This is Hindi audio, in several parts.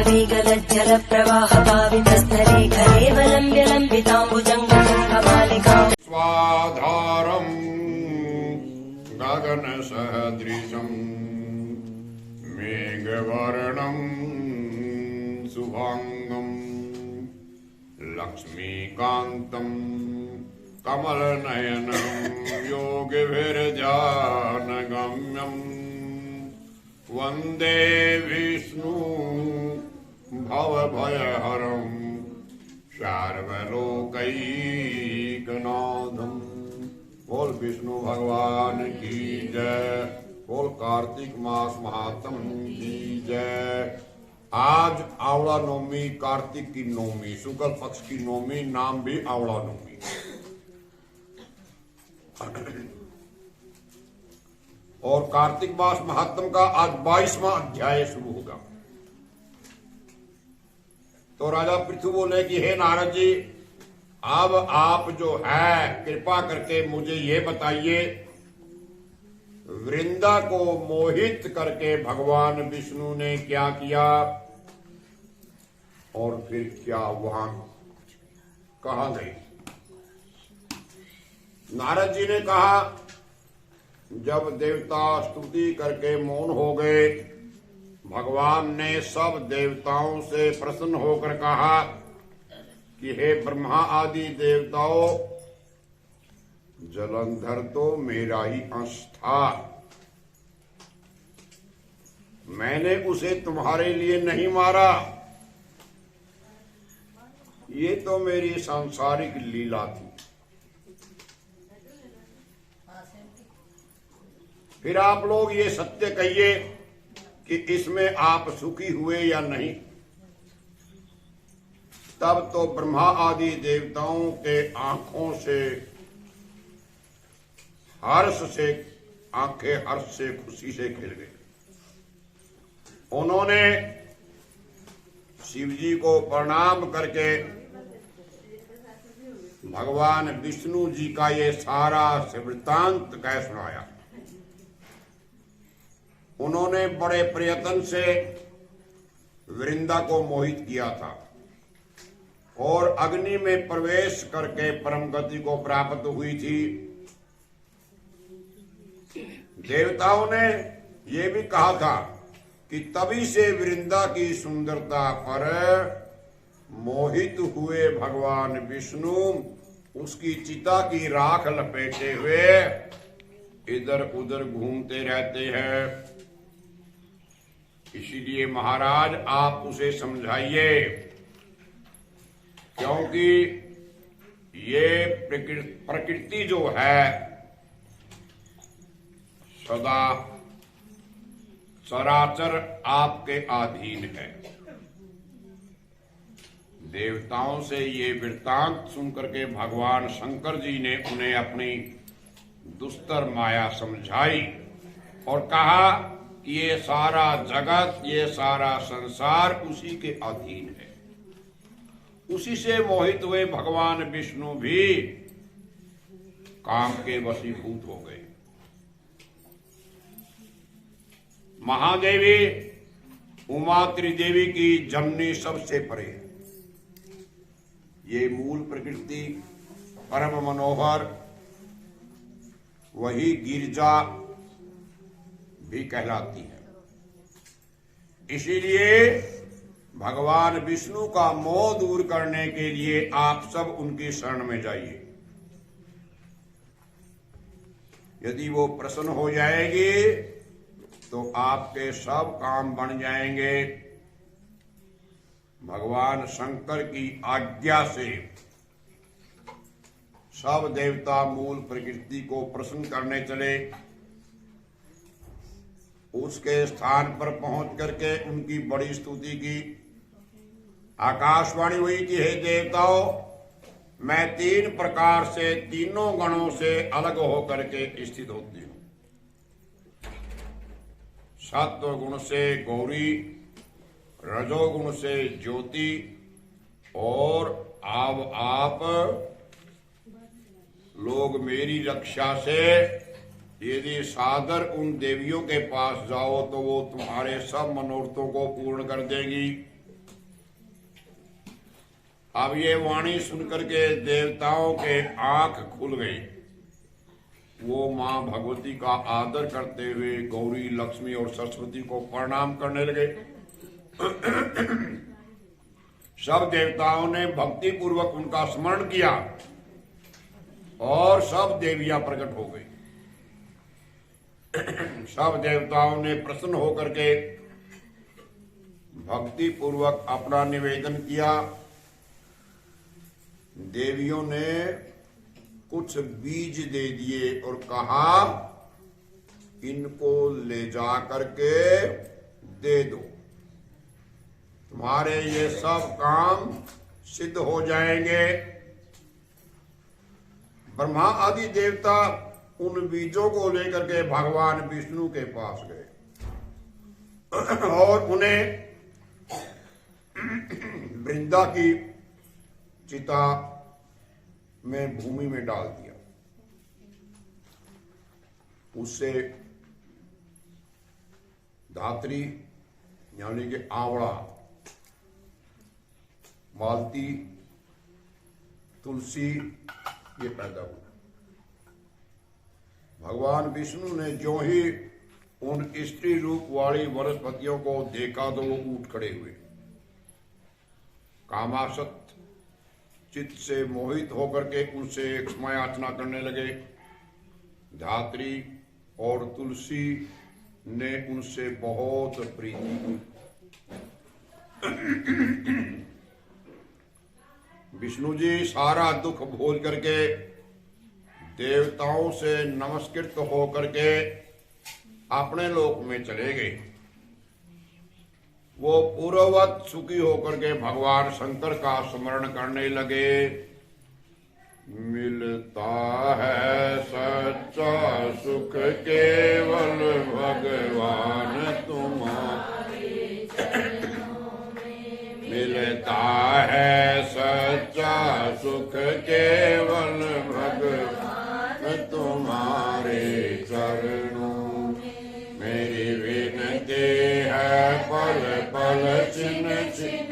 वेगलज्जल प्रवाह पावितस्थले खलेवलम्ब्य लम्बिताम्बुजङ्गमालिका स्वाधारं गगन सदृशं मेघवर्णं शुभांगं लक्ष्मीकान्तं कमलनयनं योगिभिर्ध्यानगम्यं वन्दे विष्णु भवभयहरं सर्वलोकैकनाथं। बोल विष्णु भगवान की जय, बोल कार्तिक मास महात्म की जय। आज आवड़ा नवमी, कार्तिक की नवमी, शुक्ल पक्ष की नवमी, नाम भी आवड़ा नवमी। और कार्तिक मास महात्म का आज 22वां अध्याय शुरू होगा। तो राजा पृथु बोले कि हे नारद जी, अब आप जो है कृपा करके मुझे ये बताइए, वृंदा को मोहित करके भगवान विष्णु ने क्या किया और फिर क्या वहां कहा गई। नारद जी ने कहा, जब देवता स्तुति करके मौन हो गए, भगवान ने सब देवताओं से प्रसन्न होकर कहा कि हे ब्रह्मा आदि देवताओं, जलंधर तो मेरा ही अंश था, मैंने उसे तुम्हारे लिए नहीं मारा, ये तो मेरी सांसारिक लीला थी। फिर आप लोग ये सत्य कहिए कि इसमें आप सुखी हुए या नहीं। तब तो ब्रह्मा आदि देवताओं के आंखों से आंखें हर्ष से खुशी से खिल गई। उन्होंने शिव जी को प्रणाम करके भगवान विष्णु जी का ये सारा वृत्तांत कह सुनाया। उन्होंने बड़े प्रयत्न से वृंदा को मोहित किया था और अग्नि में प्रवेश करके परम गति को प्राप्त हुई थी। देवताओं ने ये भी कहा था कि तभी से वृंदा की सुंदरता पर मोहित हुए भगवान विष्णु उसकी चिता की राख लपेटे हुए इधर उधर घूमते रहते हैं। इसीलिए महाराज आप उसे समझाइए, क्योंकि ये प्रकृति जो है सदा चराचर आपके अधीन है। देवताओं से ये वृत्तांत सुनकर के भगवान शंकर जी ने उन्हें अपनी दुस्तर माया समझाई और कहा कि ये सारा जगत, ये सारा संसार उसी के अधीन है। उसी से मोहित हुए भगवान विष्णु भी काम के वशीभूत हो गए। महादेवी उमा त्रिदेवी की जननी सबसे परे है। ये मूल प्रकृति परम मनोहर, वही गिरजा भी कहलाती है। इसीलिए भगवान विष्णु का मोह दूर करने के लिए आप सब उनकी शरण में जाइए। यदि वो प्रसन्न हो जाएगी तो आपके सब काम बन जाएंगे। भगवान शंकर की आज्ञा से सब देवता मूल प्रकृति को प्रसन्न करने चले। उसके स्थान पर पहुंच करके उनकी बड़ी स्तुति की। आकाशवाणी हुई कि हे देवताओ, मैं 3 प्रकार से तीनों गणों से अलग होकर के स्थित होती हूं। सत्व गुण से गौरी, रजोगुण से ज्योति और अब आप लोग मेरी रक्षा से यदि सादर उन देवियों के पास जाओ तो वो तुम्हारे सब मनोरथों को पूर्ण कर देंगी। अब ये वाणी सुनकर के देवताओं के आंख खुल गई। वो मां भगवती का आदर करते हुए गौरी, लक्ष्मी और सरस्वती को प्रणाम करने लगे। सब देवताओं ने भक्ति पूर्वक उनका स्मरण किया और सब देवियां प्रकट हो गई। सब देवताओं ने प्रसन्न होकर के भक्ति पूर्वक अपना निवेदन किया। देवियों ने कुछ बीज दे दिए और कहा, इनको ले जा करके दे दो, तुम्हारे ये सब काम सिद्ध हो जाएंगे। ब्रह्मा आदि देवता उन बीजों को लेकर के भगवान विष्णु के पास गए और उन्हें वृंदा की चिता में भूमि में डाल दिया। उससे धात्री यानी कि आंवला, मालती, तुलसी ये पैदा हुआ। भगवान विष्णु ने जो ही उन स्त्री रूप वाली वनस्पतियों को देखा तो वो उठ खड़े हुए। कामासक्त चित्त से मोहित होकर के उनसे क्षमा याचना करने लगे। धात्री और तुलसी ने उनसे बहुत प्रीति की। विष्णु जी सारा दुख भूल करके देवताओं से नमस्कृत होकर के अपने लोक में चले गए। वो पूर्ववत सुखी होकर के भगवान शंकर का स्मरण करने लगे। मिलता है सच्चा सुख केवल भगवान तुम्हारे चरणों में। मिलता है सच्चा सुख केवल भगवान तुम्हारे चरणों में। मेरी विनती है पल पल छिन छिन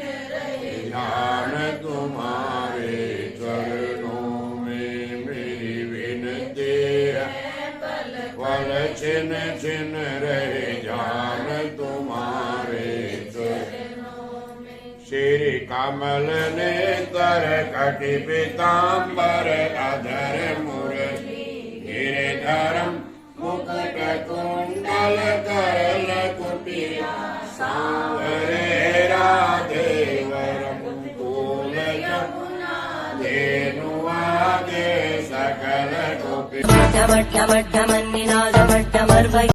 ध्यान तुम्हारे चरणों में। मेरी विनती है पल छिन छिन रहे ध्यान तुम्हारे चरणों में। श्री कमल नेत्र कटि पीतांबर अधर मुरली गिरिधरम मुकुट कुंडल करल कुटिया सांवरे राधेवरम कुल यमुना धेनु आगे सकल गोपी।